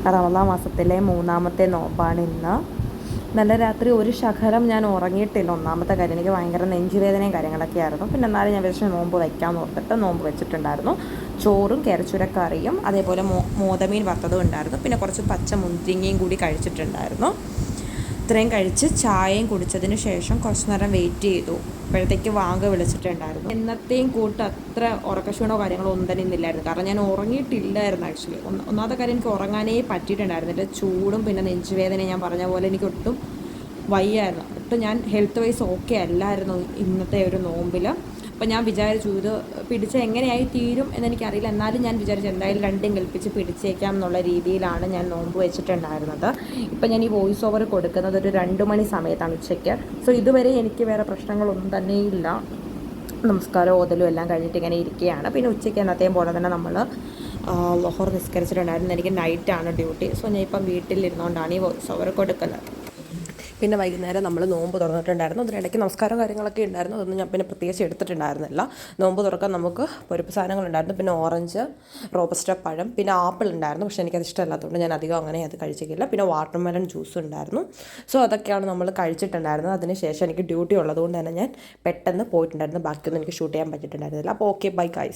റമദാൻ മാസത്തിലെ 3ാമത്തെ നോമ്പാണ് ഇന്ന്. നല്ല രാത്രി ഒരു ശകലം ഞാൻ ഉറങ്ങിയിട്ടില്ല. ഒന്നാമത്തെ കാര്യം, എനിക്ക് ഭയങ്കര നെഞ്ചുവേദനയും കാര്യങ്ങളൊക്കെ ആയിരുന്നു. പിന്നെ എന്നാലും ഞാൻ വിചാരിച്ചു നോമ്പ് വയ്ക്കാമെന്ന് ഓർത്തിട്ട് നോമ്പ് വെച്ചിട്ടുണ്ടായിരുന്നു. ചോറും കറിയും അതേപോലെ മോതമീൻ വറുത്തതും ഉണ്ടായിരുന്നു. പിന്നെ കുറച്ച് പച്ച മുന്തിരിങ്ങയും കൂടി കഴിച്ചിട്ടുണ്ടായിരുന്നു. ഇത്രയും കഴിച്ച് ചായയും കുടിച്ചതിന് ശേഷം കുറച്ച് നേരം വെയിറ്റ് ചെയ്തു. അപ്പോഴത്തേക്ക് വാങ്ക വിളിച്ചിട്ടുണ്ടായിരുന്നു. എന്നത്തെയും കൂട്ട് അത്ര ഉറക്കക്ഷീണോ കാര്യങ്ങളോ ഒന്നും തന്നെ ഇന്നില്ലായിരുന്നു. കാരണം ഞാൻ ഉറങ്ങിയിട്ടില്ലായിരുന്നു. ആക്ച്വലി ഒന്നാമത്തെ കാര്യം, എനിക്ക് ഉറങ്ങാനേ പറ്റിയിട്ടുണ്ടായിരുന്നില്ല. ചൂടും പിന്നെ നെഞ്ചുവേദനയും ഞാൻ പറഞ്ഞ പോലെ എനിക്ക് ഒട്ടും വയ്യായിരുന്നു. ഞാൻ ഹെൽത്ത് വൈസ് ഓക്കെ അല്ലായിരുന്നു ഇന്നത്തെ ഒരു നോമ്പിൽ. അപ്പം ഞാൻ വിചാരിച്ചു ഇത് പിടിച്ച് എങ്ങനെയായി തീരും എന്നെനിക്കറിയില്ല. എന്നാലും ഞാൻ വിചാരിച്ചു എന്തായാലും രണ്ടും കൽപ്പിച്ച് പിടിച്ചേക്കാം എന്നുള്ള രീതിയിലാണ് ഞാൻ നോമ്പ് വെച്ചിട്ടുണ്ടായിരുന്നത്. ഇപ്പം ഞാൻ ഈ വോയിസ് ഓവർ കൊടുക്കുന്നത് ഒരു 2 മണി സമയത്താണ്, ഉച്ചയ്ക്ക്. സോ ഇതുവരെ എനിക്ക് വേറെ പ്രശ്നങ്ങളൊന്നും തന്നെയില്ല. നമസ്കാരം ഓതലും എല്ലാം കഴിഞ്ഞിട്ട് ഇങ്ങനെ ഇരിക്കുകയാണ്. പിന്നെ ഉച്ചയ്ക്ക് എന്നത്തെയും പോലെ തന്നെ നമ്മൾ ലൊഹർ നിസ്കരിച്ചിട്ടുണ്ടായിരുന്നു. എനിക്ക് നൈറ്റാണ് ഡ്യൂട്ടി. സോ ഞാൻ ഇപ്പം വീട്ടിലിരുന്നുകൊണ്ടാണ് ഈ വോയിസ് ഓവർ കൊടുക്കുന്നത്. പിന്നെ വൈകുന്നേരം നമ്മൾ നോമ്പ് തുറന്നിട്ടുണ്ടായിരുന്നു. അതിനിടയ്ക്ക് നമസ്കാരം കാര്യങ്ങളൊക്കെ ഉണ്ടായിരുന്നു. അതൊന്നും ഞാൻ പിന്നെ പ്രത്യേകിച്ച് എടുത്തിട്ടുണ്ടായിരുന്നില്ല. നോമ്പ് തുറക്കാൻ നമുക്ക് പൊരിപ്പ് സാധനങ്ങളുണ്ടായിരുന്നു. പിന്നെ ഓറഞ്ച്, റോബസ്റ്റ പഴം, പിന്നെ ആപ്പിൾ ഉണ്ടായിരുന്നു. പക്ഷേ എനിക്കത് ഇഷ്ടമല്ലാത്തതുകൊണ്ട് ഞാൻ അധികം അങ്ങനെ അത് കഴിച്ചിട്ടില്ല. പിന്നെ വാട്ടർമെലൺ ജ്യൂസ് ഉണ്ടായിരുന്നു. സോ അതൊക്കെയാണ് നമ്മൾ കഴിച്ചിട്ടുണ്ടായിരുന്നത്. അതിന് ശേഷം എനിക്ക് ഡ്യൂട്ടി ഉള്ളതുകൊണ്ട് തന്നെ ഞാൻ പെട്ടെന്ന് പോയിട്ടുണ്ടായിരുന്നു. ബാക്കിയൊന്നും എനിക്ക് ഷൂട്ട് ചെയ്യാൻ പറ്റിയിട്ടുണ്ടായിരുന്നില്ല. അപ്പോൾ ഓക്കെ, ബൈ ഗൈസ്.